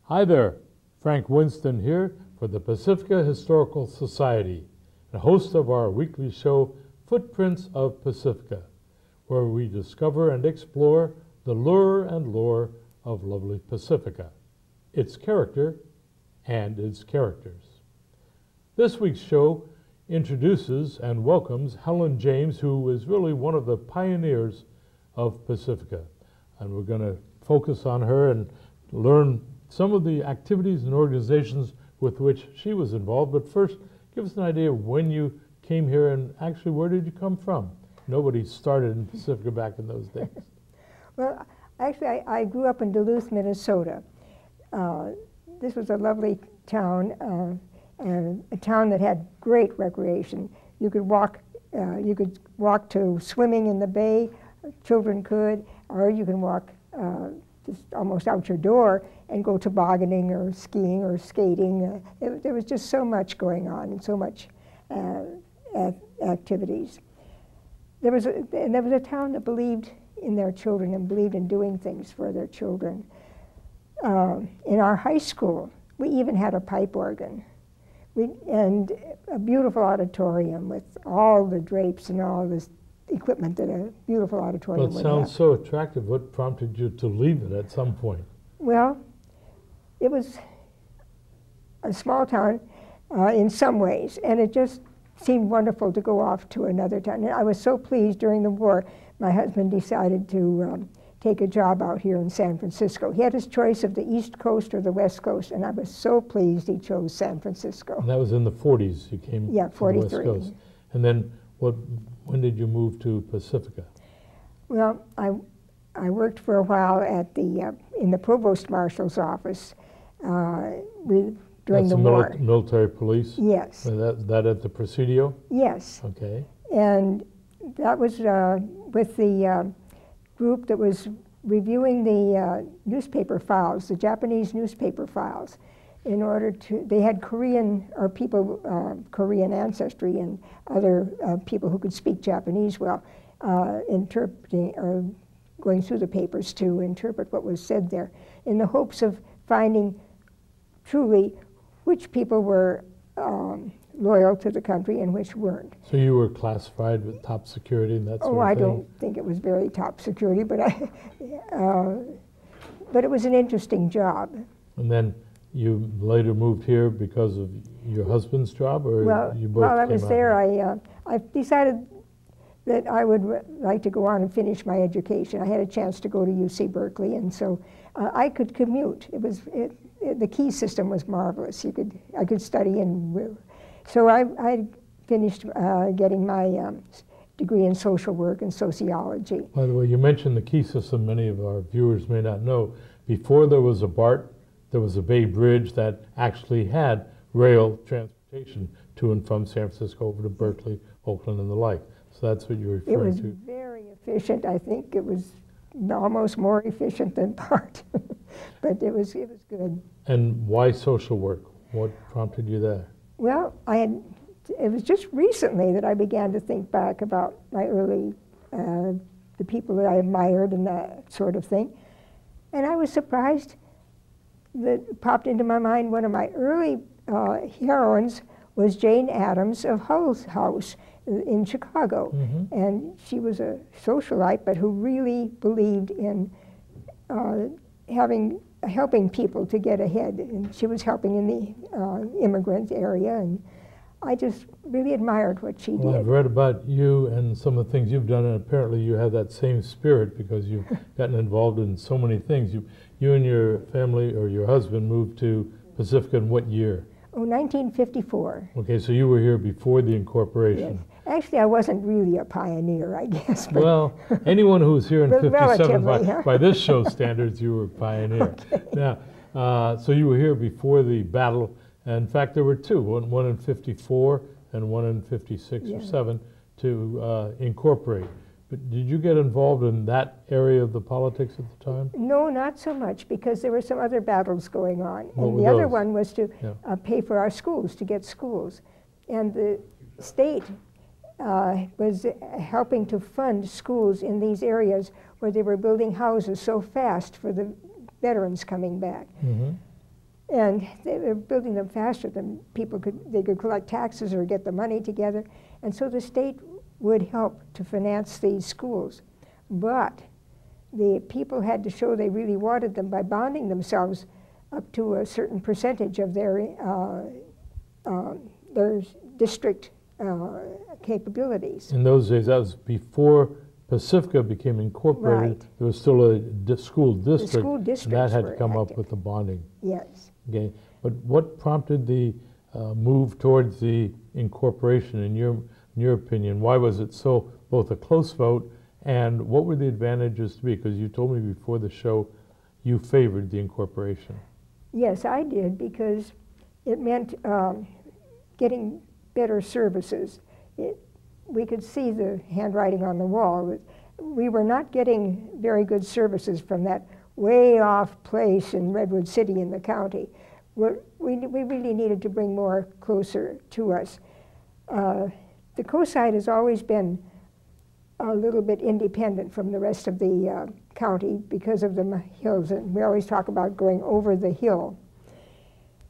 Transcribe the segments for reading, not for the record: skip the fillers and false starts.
Hi there, Frank Winston here for the Pacifica Historical Society, and host of our weekly show, Footprints of Pacifica, where we discover and explore the lure and lore of lovely Pacifica, its character and its characters. This week's show introduces and welcomes Helen James, who is really one of the pioneers of Pacifica. And we're going to focus on her and learn some of the activities and organizations with which she was involved. But first, give us an idea of when you came here and actually where did you come from? Nobody started in Pacifica back in those days. Well, actually, I grew up in Duluth, Minnesota. This was a lovely town, and a town that had great recreation. You could walk to swimming in the bay, children could, or you can walk just almost out your door and go tobogganing or skiing or skating. There was just so much going on and so much activities. There was a town that believed in their children and believed in doing things for their children. In our high school, we even had a pipe organ. And a beautiful auditorium with all the drapes and all this equipment that a beautiful auditorium would have. Well, it sounds so attractive. What prompted you to leave it at some point? Well, it was a small town in some ways, and it just seemed wonderful to go off to another town. And I was so pleased during the war, my husband decided to take a job out here in San Francisco. He had his choice of the East Coast or the West Coast, and I was so pleased he chose San Francisco. And that was in the 40s you came to 43. the West Coast. And then when did you move to Pacifica? Well, I worked for a while at in the Provost Marshal's office during That's the war. Military police? Yes. That at the Presidio? Yes. Okay. And that was with the group that was reviewing the newspaper files, the Japanese newspaper files, in order to, they had Korean ancestry and other people who could speak Japanese well, interpreting or going through the papers to interpret what was said there, in the hopes of finding truly which people were loyal to the country and which weren't. So you were classified with top security and that sort of thing? Oh, I don't think it was very top security, but but it was an interesting job. And then you later moved here because of your husband's job, or you both while I came was out there, here? I decided that I would like to go on and finish my education. I had a chance to go to UC Berkeley, and so I could commute. The key system was marvelous. I could study, and so I finished getting my degree in social work and sociology. By the way, you mentioned the key system. Many of our viewers may not know. Before there was a BART, there was a Bay Bridge that actually had rail transportation to and from San Francisco over to Berkeley, Oakland, and the like. So that's what you're referring to. It was very efficient. I think it was almost more efficient than BART, but it was good. And why social work? What prompted you there? Well, it was just recently that I began to think back about my early, the people that I admired and that sort of thing. And I was surprised that popped into my mind, one of my early heroines was Jane Addams of Hull's House in Chicago. Mm-hmm. And she was a socialite, but who really believed in helping people to get ahead. And she was helping in the immigrant area, and I just really admired what she did. I've read about you and some of the things you've done, and apparently you have that same spirit because you've gotten involved in so many things. You and your family, or your husband, moved to Pacifica in what year? Oh, 1954. Okay, so you were here before the incorporation. Yes. Actually, I wasn't really a pioneer, I guess. But well, anyone who was here in 57, by this show's standards, you were a pioneer. Okay. Now, so you were here before the battle. In fact, there were two, one in 54 and one in 56 or 7 to incorporate. But did you get involved in that area of the politics at the time? No, not so much, because there were some other battles going on. What and the other one was to pay for our schools, to get schools. And the state was helping to fund schools in these areas where they were building houses so fast for the veterans coming back. Mm-hmm. And they were building them faster than they could collect taxes or get the money together. And so the state would help to finance these schools. But the people had to show they really wanted them by bonding themselves up to a certain percentage of their district capabilities. In those days, that was before Pacifica became incorporated. Right. There was still a school district, The school districts and that had to were come active. up with the bonding. Yes. Okay, but what prompted the move towards the incorporation in your opinion? Why was it so both a close vote, and what were the advantages to be? Because you told me before the show you favored the incorporation. Yes, I did, because it meant getting better services. We could see the handwriting on the wall. We were not getting very good services from that way off place in Redwood City in the county. We really needed to bring more closer to us. The coast side has always been a little bit independent from the rest of the county because of the hills, and we always talk about going over the hill.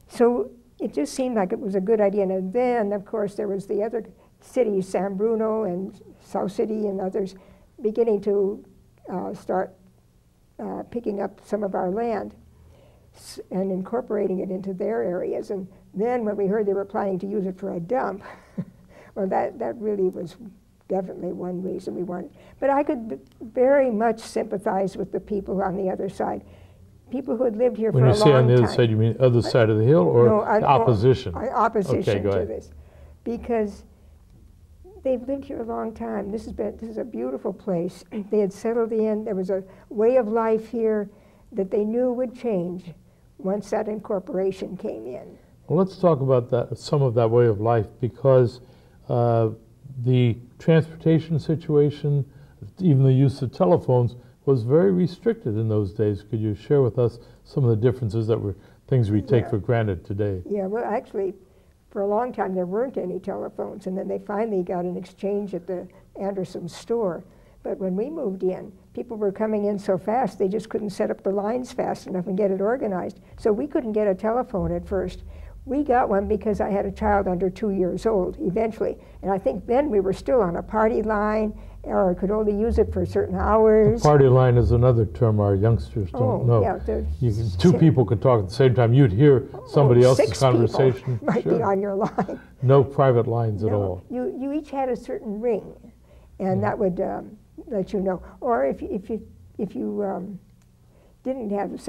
So it just seemed like it was a good idea. And then, of course, there was the other cities, San Bruno and South City and others, beginning to start picking up some of our land and incorporating it into their areas. And then when we heard they were planning to use it for a dump, well, that really was definitely one reason we wanted. But I could very much sympathize with the people on the other side. People who had lived here for a long time. When you say on the other side, you mean other side of the hill, or no, opposition? Opposition okay, to this. Because they've lived here a long time. This is a beautiful place. They had settled in. There was a way of life here that they knew would change once that incorporation came in. Well, let's talk about that, some of that way of life, because the transportation situation, even the use of telephones, was very restricted in those days. Could you share with us some of the differences that were things we take for granted today? Yeah, well, actually, for a long time there weren't any telephones, and then they finally got an exchange at the Anderson store. But when we moved in, people were coming in so fast they just couldn't set up the lines fast enough and get it organized. So we couldn't get a telephone at first. We got one because I had a child under 2 years old eventually. And I think then we were still on a party line, or could only use it for certain hours. A party line is another term our youngsters don't know. Yeah, two people could talk at the same time. You'd hear somebody else's conversation. Might be on your line. No private lines at all. You each had a certain ring, and that would let you know. Or if you didn't have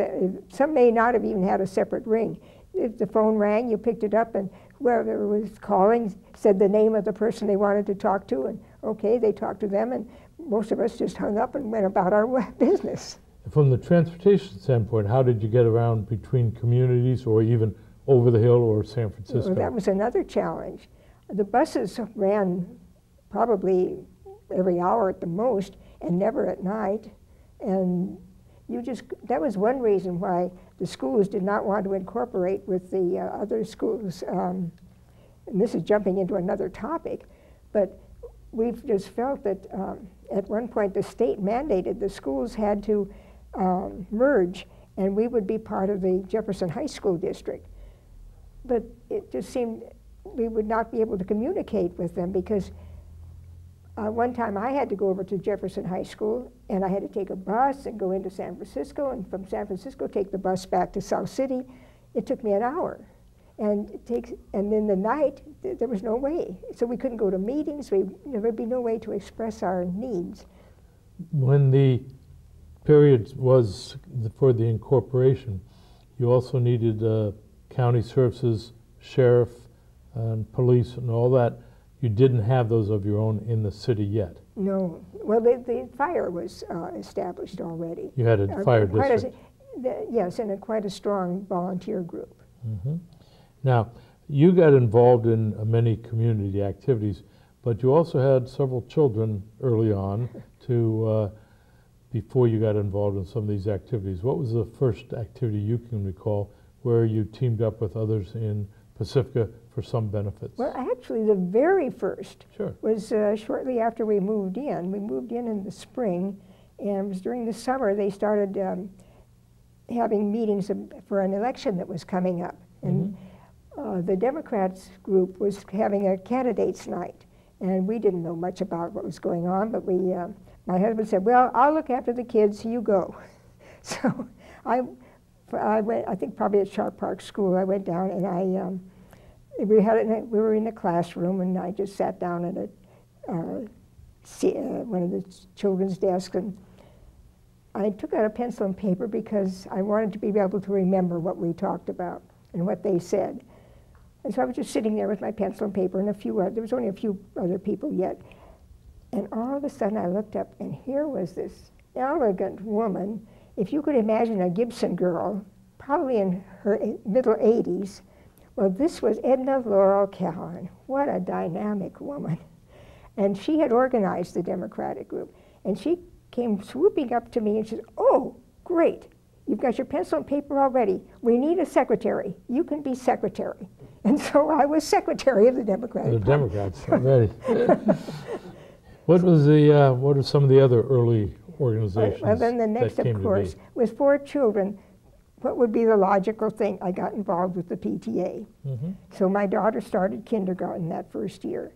some may not have even had a separate ring. If the phone rang, you picked it up, and whoever was calling said the name of the person they wanted to talk to, and okay, they talked to them, and most of us just hung up and went about our business. From the transportation standpoint, how did you get around between communities, or even over the hill or San Francisco? Well, that was another challenge. The buses ran probably every hour at the most, and never at night, and that was one reason why the schools did not want to incorporate with the other schools. And this is jumping into another topic, but we've just felt that at one point the state mandated the schools had to merge, and we would be part of the Jefferson High School district. But it just seemed we would not be able to communicate with them, because one time I had to go over to Jefferson High School, and I had to take a bus and go into San Francisco, and from San Francisco take the bus back to South City. It took me an hour. And then the night, there was no way. So we couldn't go to meetings. There would be no way to express our needs. When the period was for the incorporation, you also needed county services, sheriff, and police, and all that. You didn't have those of your own in the city yet. No. Well, the fire was established already. You had a fire district. Yes, and quite a strong volunteer group. Mm-hmm. Now, you got involved in many community activities, but you also had several children early on before you got involved in some of these activities. What was the first activity you can recall where you teamed up with others in Pacifica for some benefits? Well, actually, the very first Sure. was shortly after we moved in. We moved in the spring, and it was during the summer they started having meetings for an election that was coming up. And the Democrats group was having a candidates night. And we didn't know much about what was going on, but my husband said, well, I'll look after the kids, you go. So I went, I think probably at Sharp Park School, I went down and we were in a classroom, and I just sat down at one of the children's desks, and I took out a pencil and paper because I wanted to be able to remember what we talked about and what they said. And so I was just sitting there with my pencil and paper and there was only a few other people yet. And all of a sudden I looked up, and here was this elegant woman. If you could imagine a Gibson girl, probably in her middle 80s. Well, this was Edna Laurel Callan. What a dynamic woman. And she had organized the Democratic group. And she came swooping up to me and she said, oh, great. You've got your pencil and paper already. We need a secretary. You can be secretary. And so I was secretary of the Democratic Party. The Democrats, already. What are some of the other early organizations? Well, then the next, of course, was for children. What would be the logical thing? I got involved with the PTA. So my daughter started kindergarten that first year.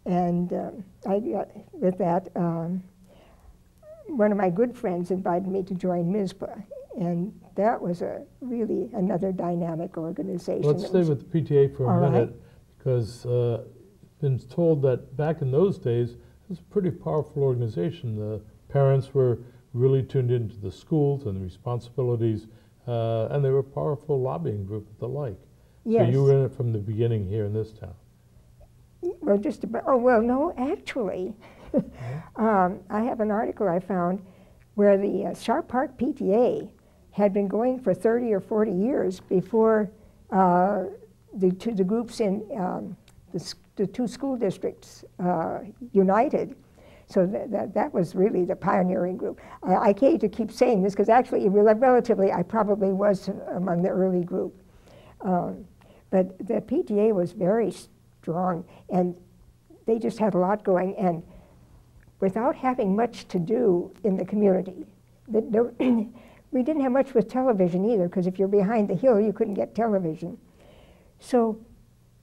And I got, with that, one of my good friends invited me to join MISPA. And that was really another dynamic organization. Let's stay with the PTA for a minute, because I've been told that back in those days, it was a pretty powerful organization. The parents were really tuned into the schools and the responsibilities, and they were a powerful lobbying group and the like. Yes. So you were in it from the beginning here in this town. Well, just about, oh, well, no, actually, I have an article I found where the Sharp Park PTA had been going for 30 or 40 years before the groups in the two school districts united. So that was really the pioneering group. I hate to keep saying this because actually, relatively, I probably was among the early group. But the PTA was very strong, and they just had a lot going. And without having much to do in the community, we didn't have much with television either, because if you're behind the hill, you couldn't get television. So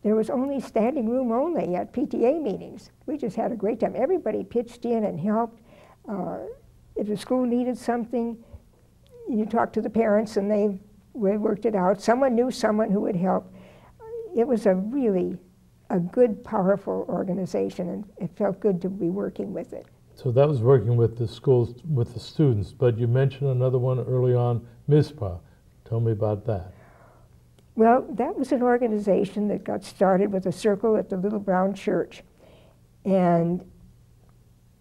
there was only standing room only at PTA meetings. We just had a great time. Everybody pitched in and helped. If the school needed something, you talked to the parents and they worked it out. Someone knew someone who would help. It was a really good, powerful organization, and it felt good to be working with it. So that was working with the schools, with the students, but you mentioned another one early on, MISPA. Tell me about that. Well, that was an organization that got started with a circle at the Little Brown Church. And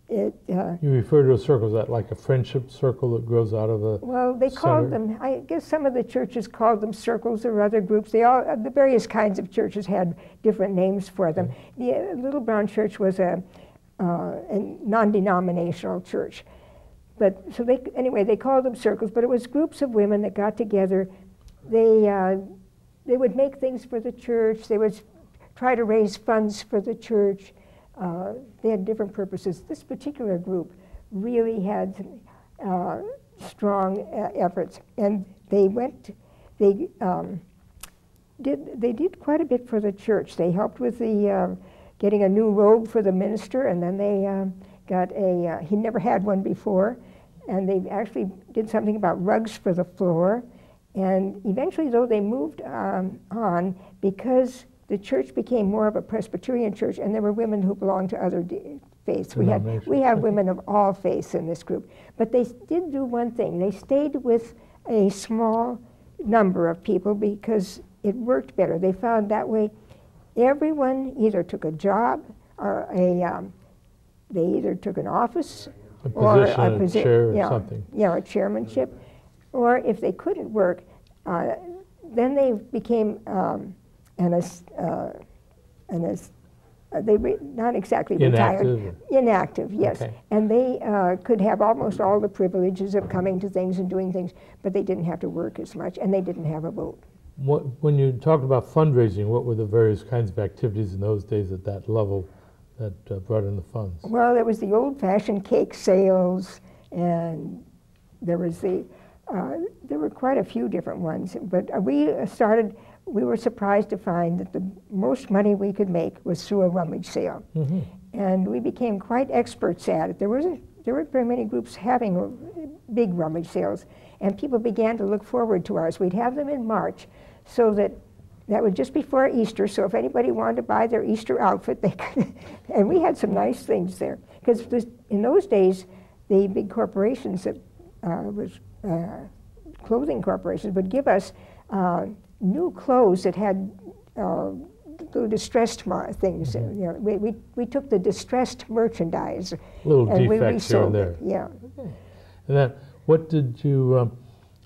it... you refer to a circle, is that like a friendship circle that grows out of a Well, they called them, I guess some of the churches called them circles or other groups. The various kinds of churches had different names for them. The Little Brown Church was a non-denominational church. But so they called them circles, but it was groups of women that got together. They would make things for the church. They would try to raise funds for the church. They had different purposes. This particular group really had strong efforts, and they did quite a bit for the church. They helped with the getting a new robe for the minister, and then they got he never had one before, and they actually did something about rugs for the floor. And eventually, though, they moved on because the church became more of a Presbyterian church, and there were women who belonged to other faiths. We have women of all faiths in this group. But they did do one thing. They stayed with a small number of people because it worked better. They found that way everyone either took a job or they either took an office or a chair or something. Yeah, a chairmanship. Or if they couldn't work, then they became not exactly retired. Inactive, yes. Okay. And they could have almost all the privileges of coming to things and doing things, but they didn't have to work as much, and they didn't have a vote. When you talked about fundraising, what were the various kinds of activities in those days at that level that brought in the funds? Well, there was the old-fashioned cake sales, and there was the There were quite a few different ones, but we were surprised to find that the most money we could make was through a rummage sale. Mm-hmm. And we became quite experts at it. There weren't very many groups having big rummage sales, and people began to look forward to ours. We'd have them in March, so that was just before Easter, so if anybody wanted to buy their Easter outfit, they could. And we had some nice things there. Because in those days, the big corporations that clothing corporations would give us new clothes that had the distressed things. Mm-hmm. You know, we took the distressed merchandise. Little and defects here and there. Yeah. Okay. And then, what did you?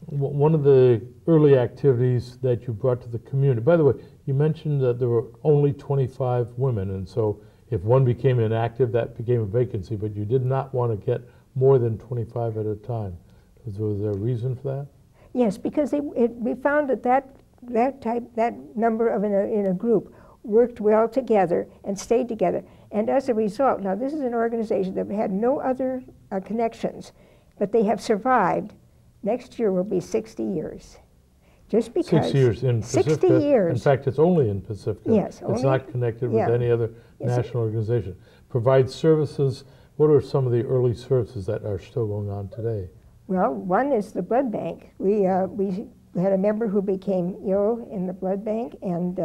One of the early activities that you brought to the community. By the way, you mentioned that there were only 25 women, and so if one became inactive, that became a vacancy. But you did not want to get more than 25 at a time. Was there a reason for that? Yes, because we found that number in a group worked well together and stayed together. And as a result, now this is an organization that had no other connections, but they have survived. Next year will be 60 years. Just because 6 years in Pacifica. 60 years. In fact, it's only in Pacifica. Yes. It's not connected with any other Yes, national organization. Provides services. What are some of the early services that are still going on today? Well, one is the blood bank. We had a member who became ill in the blood bank and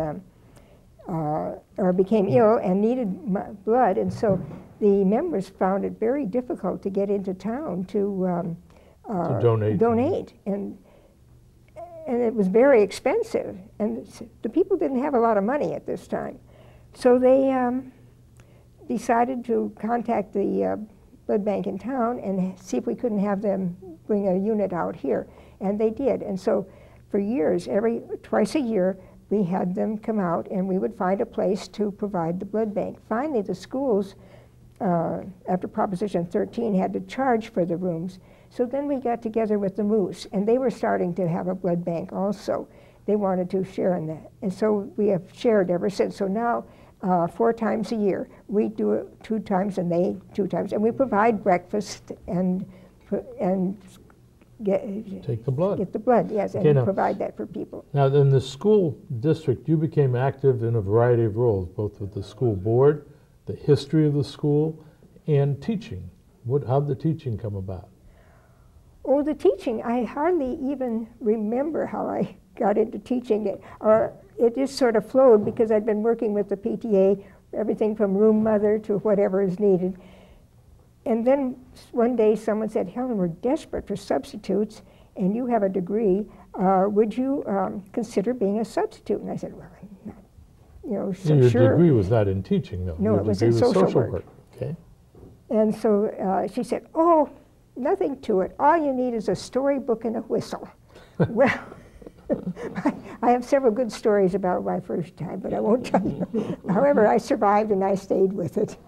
or became ill and needed blood, and so the members found it very difficult to get into town to donate, and it was very expensive, and the people didn't have a lot of money at this time, so they decided to contact the blood bank in town and see if we couldn't have them bring a unit out here, and they did. And so for years, twice a year, we had them come out and we would find a place to provide the blood bank. Finally, the schools, after Proposition 13, had to charge for the rooms. So then we got together with the Moose, and they were starting to have a blood bank also. They wanted to share in that. And so we have shared ever since. So now, 4 times a year, we do it 2 times and they 2 times. And we provide breakfast and take the blood. Get the blood, yes, okay, and now, provide that for people. Now, in the school district, you became active in a variety of roles, both with the school board, the history of the school, and teaching. How did the teaching come about? Oh, the teaching, I hardly even remember how I got into teaching it. It just sort of flowed because I'd been working with the PTA, everything from room mother to whatever is needed. And then one day someone said, Helen, we're desperate for substitutes, and you have a degree. Would you consider being a substitute? And I said, well, I'm not, Your sure. degree was not in teaching, though. No, Your it was in degree social work. Okay. And so she said, oh, nothing to it. All you need is a storybook and a whistle. Well, I have several good stories about my first time, but I won't tell you. However, I survived and I stayed with it.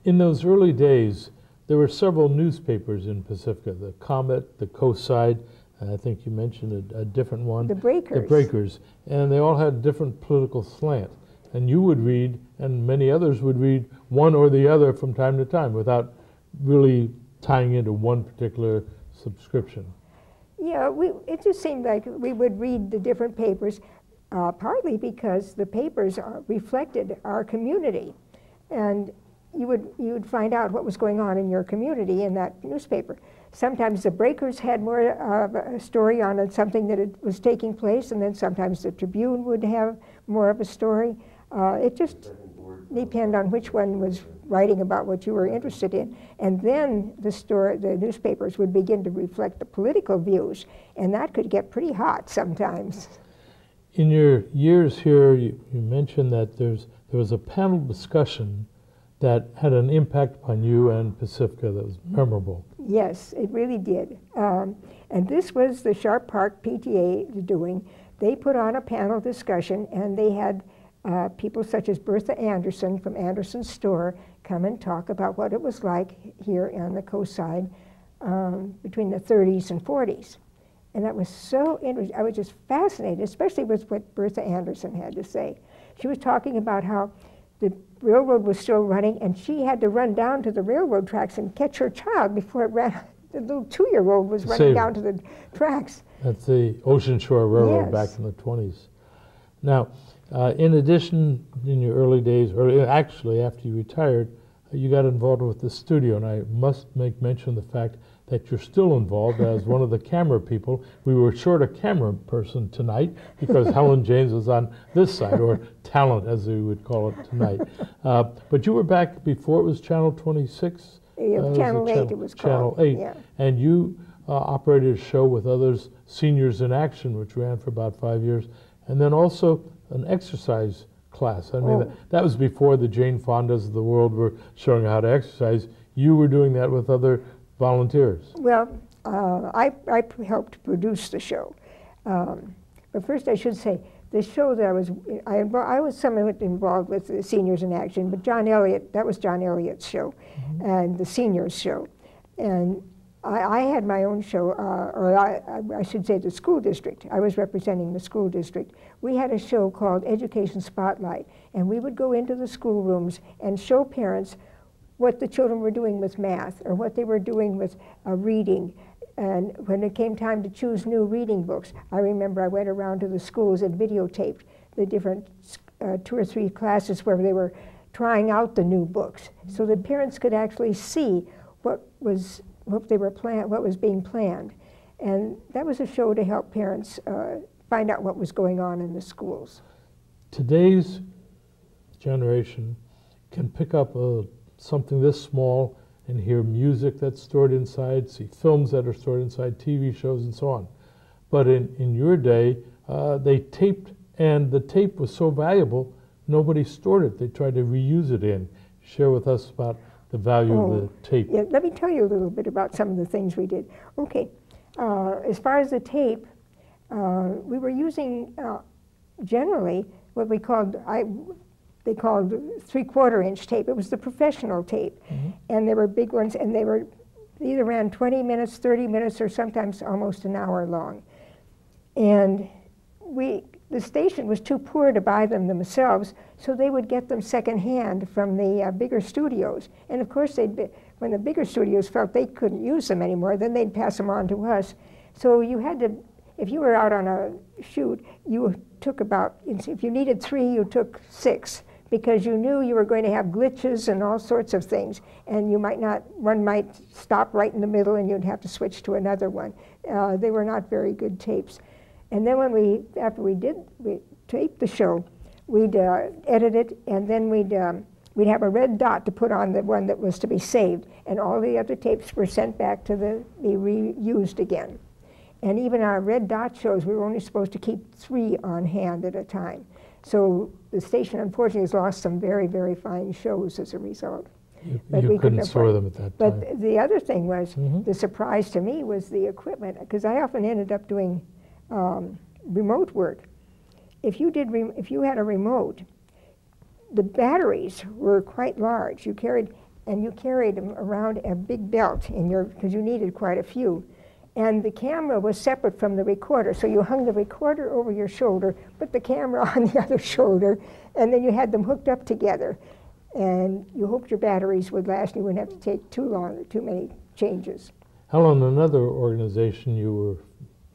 In those early days, there were several newspapers in Pacifica, the Comet, the Coastside, and I think you mentioned a different one. The Breakers. The Breakers. And they all had different political slant. And you would read, and many others would read, one or the other from time to time without really tying into one particular subscription. Yeah, it just seemed like we would read the different papers, partly because the papers reflected our community. And you would find out what was going on in your community in that newspaper. Sometimes the Breakers had more of a story on something that was taking place, and then sometimes the Tribune would have more of a story. It just depended on which one was writing about what you were interested in. And then the newspapers would begin to reflect the political views, and that could get pretty hot sometimes. In your years here, you mentioned that there was a panel discussion that had an impact upon you and Pacifica that was memorable. Yes, it really did. And this was the Sharp Park PTA doing. They put on a panel discussion, and they had people such as Bertha Anderson from Anderson's Store come and talk about what it was like here on the coast side between the 30s and 40s. And that was so interesting. I was just fascinated, especially with what Bertha Anderson had to say. She was talking about how the railroad was still running, and she had to run down to the railroad tracks and catch her child before it ran the little 2-year-old was running down to the tracks. That's the Ocean Shore Railroad Yes. back in the 20s. Now, in addition, in your early days, or actually after you retired, you got involved with the studio, and I must make mention of the fact that you're still involved as one of the camera people. We were short a camera person tonight because Helen James was on this side, or talent as we would call it tonight. But you were back before it was Channel 26? Channel 8 it was called. Channel 8. Yeah. And you operated a show with others, Seniors in Action, which ran for about 5 years, and then also an exercise class. I mean, that was before the Jane Fondas of the world were showing how to exercise. You were doing that with other volunteers. Well, I helped produce the show. But first I should say, the show that I was somewhat involved with the Seniors in Action, but John Elliott, that was John Elliott's show, and the Seniors show. And I had my own show, or I should say the school district. I was representing the school district. We had a show called Education Spotlight, and we would go into the schoolrooms and show parents what the children were doing with math, or what they were doing with reading. And when it came time to choose new reading books, I remember I went around to the schools and videotaped the different 2 or 3 classes where they were trying out the new books, so that parents could actually see what was being planned. And that was a show to help parents find out what was going on in the schools. Today's generation can pick up something this small and hear music that's stored inside, see films that are stored inside, TV shows and so on. But in your day, they taped, and the tape was so valuable, nobody stored it. They tried to reuse it in. Share with us about the value of the tape. Yeah, let me tell you a little bit about some of the things we did. Okay, as far as the tape, we were using generally what they called 3/4-inch tape. It was the professional tape, and there were big ones, and they either ran 20 minutes, 30 minutes, or sometimes almost an hour long. And the station was too poor to buy them themselves, so they would get them secondhand from the bigger studios. And of course, when the bigger studios felt they couldn't use them anymore, then they'd pass them on to us. So you had to, if you were out on a shoot, you took about, if you needed 3, you took 6, because you knew you were going to have glitches and all sorts of things, and one might stop right in the middle and you'd have to switch to another one. They were not very good tapes. And then after we taped the show, we'd edit it, and then we'd have a red dot to put on the one that was to be saved, and all the other tapes were sent back to be reused again. And even our red dot shows, we were only supposed to keep 3 on hand at a time. So the station, unfortunately, has lost some very, very fine shows as a result. You couldn't store them at that time. But the other thing was, the surprise to me was the equipment, because I often ended up doing remote work. If you had a remote, the batteries were quite large. You carried them around a big belt because you needed quite a few. And the camera was separate from the recorder, so you hung the recorder over your shoulder, put the camera on the other shoulder, and then you had them hooked up together. And you hoped your batteries would last, and you wouldn't have to take too many changes. Helen, another organization you were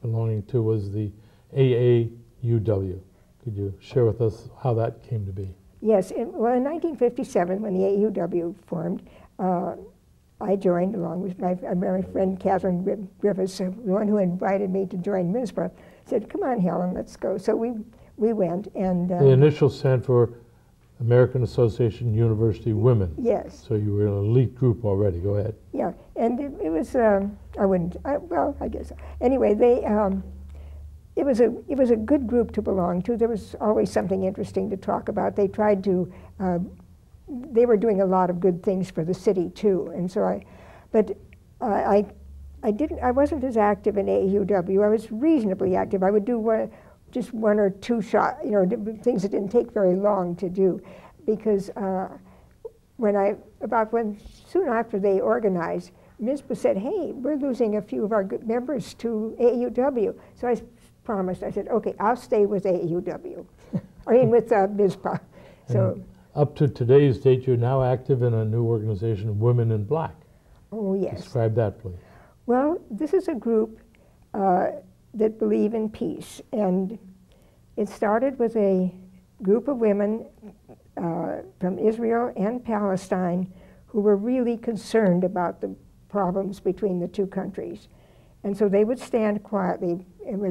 belonging to was the AAUW. Could you share with us how that came to be? Yes, in 1957, when the AAUW formed, I joined along with my friend Catherine Griffiths, the one who invited me to join MISPA, said, "Come on, Helen, let's go." So we went, and the initials stand for American Association University Women. Yes. So you were an elite group already. Go ahead. Yeah, and it was I guess anyway. It was a good group to belong to. There was always something interesting to talk about. They tried to. They were doing a lot of good things for the city too, and so I wasn't as active in AAUW. I was reasonably active. I would do just 1 or 2 shots, things that didn't take very long to do, because soon after they organized, MISPA said, "Hey, we're losing a few of our good members to AAUW." So I promised. I said, "Okay, I'll stay with AAUW." I mean, with MISPA. So. Up to today's date, you're now active in a new organization, Women in Black. Oh, yes. Describe that, please. Well, this is a group that believe in peace, and it started with a group of women from Israel and Palestine who were really concerned about the problems between the two countries. And so they would stand quietly, and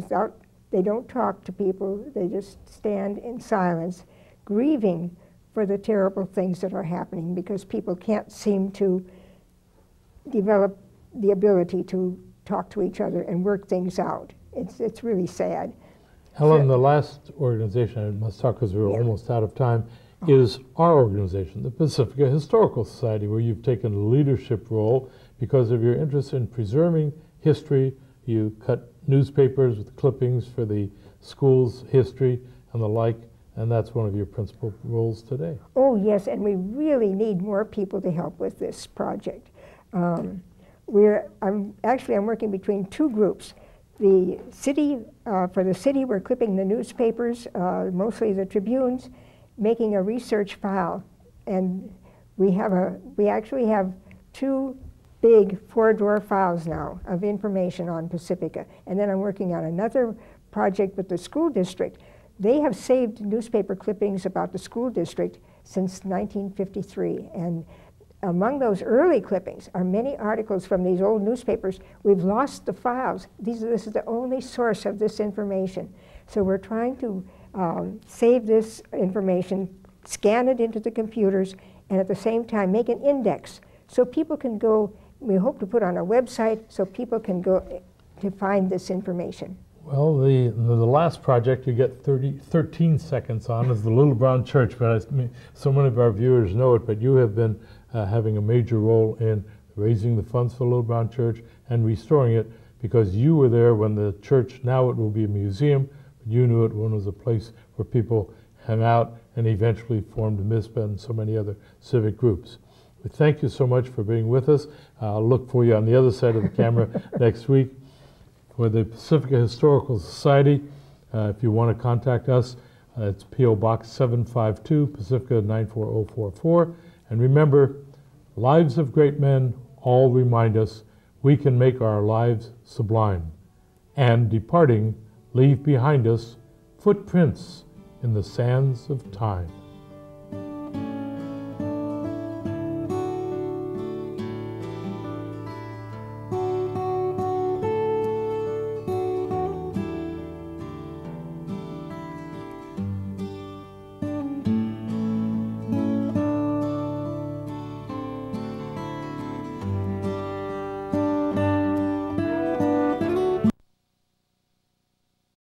they don't talk to people, they just stand in silence, grieving for the terrible things that are happening, because people can't seem to develop the ability to talk to each other and work things out. It's really sad. Helen, the last organization I must talk, because we're almost out of time, is our organization, the Pacifica Historical Society, where you've taken a leadership role because of your interest in preserving history. You cut newspapers with clippings for the school's history and the like, and that's one of your principal roles today. Oh yes, and we really need more people to help with this project. I'm working between two groups. The city, for the city, we're clipping the newspapers, mostly the Tribunes, making a research file, and we actually have two big 4-drawer files now of information on Pacifica. And then I'm working on another project with the school district. They have saved newspaper clippings about the school district since 1953, and among those early clippings are many articles from these old newspapers. We've lost the files. This is the only source of this information. So we're trying to save this information, scan it into the computers, and at the same time make an index so people can go. We hope to put on a website so people can go to find this information. Well, the last project you get 13 seconds on is the Little Brown Church, but so many of our viewers know it, but you have been having a major role in raising the funds for Little Brown Church and restoring it, because you were there when the church, now it will be a museum, but you knew it when it was a place where people hung out and eventually formed MISPA and so many other civic groups. We thank you so much for being with us. I'll look for you on the other side of the camera next week. For the Pacifica Historical Society, if you want to contact us, it's P.O. Box 752, Pacifica 94044. And remember, lives of great men all remind us we can make our lives sublime, and departing, leave behind us footprints in the sands of time.